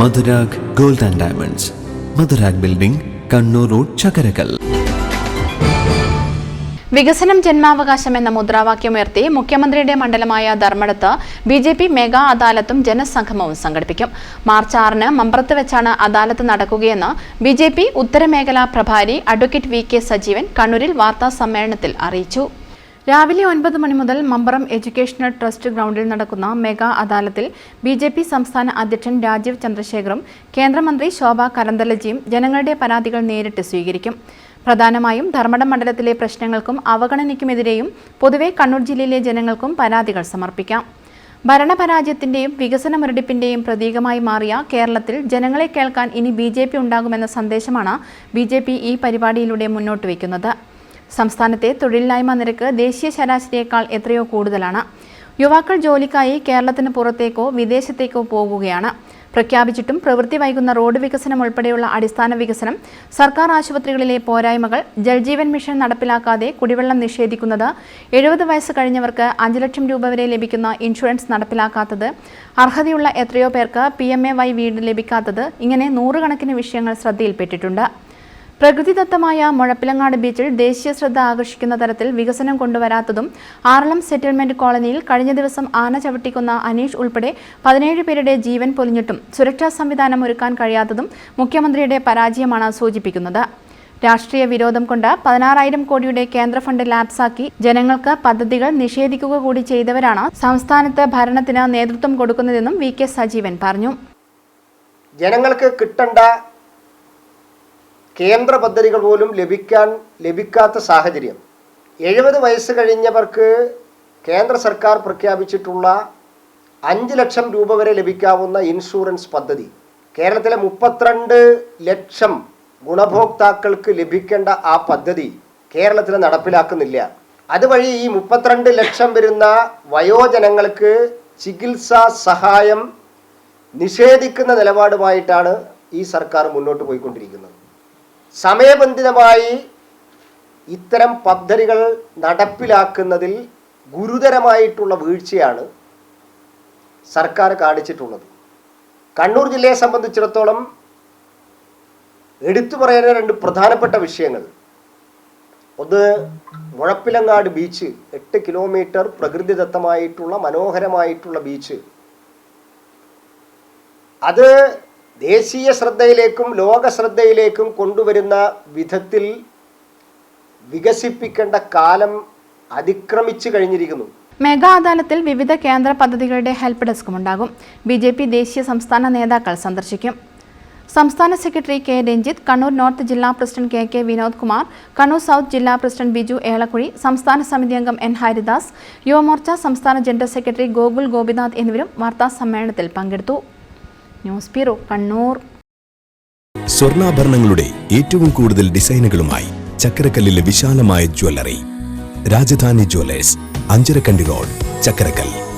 Madhurag gold and diamonds, Madhurag building, Kannur road, Chakkarakal. വികസനം ജന്മാവകാശം എന്ന മുദ്രാവാക്യമുയർത്തി മുഖ്യമന്ത്രിയുടെ മണ്ഡലമായ ധർമ്മടത്ത് ബിജെപി മെഗാ അദാലത്തും ജനസംഗമവും സംഘടിപ്പിക്കും. മാർച്ച് 6-ന് മമ്പ്രത്ത് വെച്ചാണ് അദാലത്ത് നടക്കുകയെന്ന് ബിജെപി ഉത്തരമേഖലാ പ്രഭാരി അഡ്വക്കേറ്റ് വി.കെ. സജീവൻ കണ്ണൂരിൽ വാർത്താ സമ്മേളനത്തിൽ അറിയിച്ചു. രാവിലെ 9 മണി മുതൽ മമ്പറം എഡ്യൂക്കേഷണൽ ട്രസ്റ്റ് ഗ്രൗണ്ടിൽ നടക്കുന്ന മെഗാ അദാലത്തിൽ ബിജെപി സംസ്ഥാന അധ്യക്ഷൻ രാജീവ് ചന്ദ്രശേഖറും കേന്ദ്രമന്ത്രി ശോഭ കരന്തലജിയും ജനങ്ങളുടെ പരാതികൾ നേരിട്ട് സ്വീകരിക്കും. പ്രധാനമായും ധർമ്മടം മണ്ഡലത്തിലെ പ്രശ്നങ്ങൾക്കും അവഗണനയ്ക്കുമെതിരെയും പൊതുവെ കണ്ണൂർ ജില്ലയിലെ ജനങ്ങൾക്കും പരാതികൾ സമർപ്പിക്കാം. ഭരണപരാജയത്തിന്റെയും വികസന മുരടിപ്പിന്റെയും പ്രതീകമായി മാറിയ കേരളത്തിൽ ജനങ്ങളെ കേൾക്കാൻ ഇനി ബിജെപി ഉണ്ടാകുമെന്ന സന്ദേശമാണ് ബിജെപി ഈ പരിപാടിയിലൂടെ മുന്നോട്ട് വയ്ക്കുന്നത്. സംസ്ഥാനത്തെ തൊഴിലില്ലായ്മ നിരക്ക് ദേശീയ ശരാശരിയേക്കാൾ എത്രയോ കൂടുതലാണ്. യുവാക്കൾ ജോലിക്കായി കേരളത്തിന് പുറത്തേക്കോ വിദേശത്തേക്കോ പോകുകയാണ്. പ്രഖ്യാപിച്ചിട്ടും പ്രവൃത്തി വൈകുന്ന റോഡ് വികസനം ഉൾപ്പെടെയുള്ള അടിസ്ഥാന വികസനം, സർക്കാർ ആശുപത്രികളിലെ പോരായ്മകൾ, ജൽജീവൻ മിഷൻ നടപ്പിലാക്കാതെ കുടിവെള്ളം നിഷേധിക്കുന്നത്, 70 വയസ്സ് കഴിഞ്ഞവർക്ക് 5 ലക്ഷം രൂപ വരെ ലഭിക്കുന്ന ഇൻഷുറൻസ് നടപ്പിലാക്കാത്തത്, അർഹതയുള്ള എത്രയോ പേർക്ക് PMAY വീട് ലഭിക്കാത്തത്, ഇങ്ങനെ നൂറുകണക്കിന് വിഷയങ്ങൾ ശ്രദ്ധയിൽപ്പെട്ടിട്ടുണ്ട്. പ്രകൃതിദത്തമായ മുഴപ്പിലങ്ങാട് ബീച്ചിൽ ദേശീയ ശ്രദ്ധ ആകർഷിക്കുന്ന തരത്തിൽ വികസനം കൊണ്ടുവരാത്തതും, ആറളം സെറ്റിൽമെന്റ് കോളനിയിൽ കഴിഞ്ഞ ദിവസം ആന ചവിട്ടിക്കൊന്ന അനീഷ് ഉൾപ്പെടെ 17 പേരുടെ ജീവൻ പൊലിഞ്ഞിട്ടും സുരക്ഷാ സംവിധാനം ഒരുക്കാൻ കഴിയാത്തതും മുഖ്യമന്ത്രിയുടെ പരാജയമാണ് സൂചിപ്പിക്കുന്നത്. രാഷ്ട്രീയ വിരോധം കൊണ്ട് 16,000 കോടിയുടെ കേന്ദ്ര ഫണ്ട് ലാപ്സാക്കി ജനങ്ങൾക്ക് പദ്ധതികൾ നിഷേധിക്കുക കൂടി ചെയ്തവരാണ് സംസ്ഥാനത്ത് ഭരണത്തിന് നേതൃത്വം കൊടുക്കുന്നതെന്നും വി.കെ. സജീവൻ പറഞ്ഞു. ജനങ്ങൾക്ക് കിട്ടേണ്ട കേന്ദ്ര പദ്ധതികൾ പോലും ലഭിക്കാത്ത സാഹചര്യം, 70 വയസ്സ് കഴിഞ്ഞവർക്ക് കേന്ദ്ര സർക്കാർ പ്രഖ്യാപിച്ചിട്ടുള്ള 5 ലക്ഷം രൂപ വരെ ലഭിക്കാവുന്ന ഇൻഷുറൻസ് പദ്ധതി കേരളത്തിലെ 32 ലക്ഷം ഗുണഭോക്താക്കൾക്ക് ലഭിക്കേണ്ട ആ പദ്ധതി കേരളത്തിൽ നടപ്പിലാക്കുന്നില്ല. അതുവഴി ഈ 32 ലക്ഷം വരുന്ന വയോജനങ്ങൾക്ക് ചികിത്സാ സഹായം നിഷേധിക്കുന്ന നിലപാടുമായിട്ടാണ് ഈ സർക്കാർ മുന്നോട്ട് പോയിക്കൊണ്ടിരിക്കുന്നത്. സമയബന്ധിതമായി ഇത്തരം പദ്ധതികൾ നടപ്പിലാക്കുന്നതിൽ ഗുരുതരമായിട്ടുള്ള വീഴ്ചയാണ് സർക്കാർ കാണിച്ചിട്ടുള്ളത്. കണ്ണൂർ ജില്ലയെ സംബന്ധിച്ചിടത്തോളം എടുത്തു പറയുന്ന 2 പ്രധാനപ്പെട്ട വിഷയങ്ങൾ, ഒന്ന് മുഴപ്പിലങ്ങാട് ബീച്ച്, 8 കിലോമീറ്റർ പ്രകൃതിദത്തമായിട്ടുള്ള മനോഹരമായിട്ടുള്ള ബീച്ച്, അത് ദേശീയ ശ്രദ്ധയിലേക്കും ലോക ശ്രദ്ധയിലേക്കും കൊണ്ടുവരുന്ന വിധത്തിൽ വികസിപ്പിക്കേണ്ട കാലം അതിക്രമിച്ചു കഴിഞ്ഞിരിക്കുന്നു. മെഗാ അദാലത്തിൽ വിവിധ കേന്ദ്ര പദ്ധതികളുടെ ഹെൽപ്പ് ഡെസ്കും ഉണ്ടാകും. ബിജെപി ദേശീയ സംസ്ഥാന നേതാക്കൾ സന്ദർശിക്കും. സംസ്ഥാന secretary K. Ranjith, Kannur north ജില്ലാ president K. Vinod Kumar, Kannur south ജില്ലാ പ്രസിഡന്റ് ബിജു ഏളക്കുഴി, സംസ്ഥാന സമിതി അംഗം N. ഹരിദാസ്, യുവമോർച്ച സംസ്ഥാന ജനറൽ സെക്രട്ടറി ഗോകുൽ ഗോപിനാഥ് എന്നിവരും വാർത്താ സമ്മേളനത്തിൽ പങ്കെടുത്തു. News bureau, Kannur. സ്വർണ്ണാഭരണങ്ങളുടെ ഏറ്റവും കൂടുതൽ ഡിസൈനുകളുമായി ചക്കരക്കല്ലിലെ വിശാലമായ jewellery Rajadhani jewellers, Anjarakandi road, Chakkarakkal.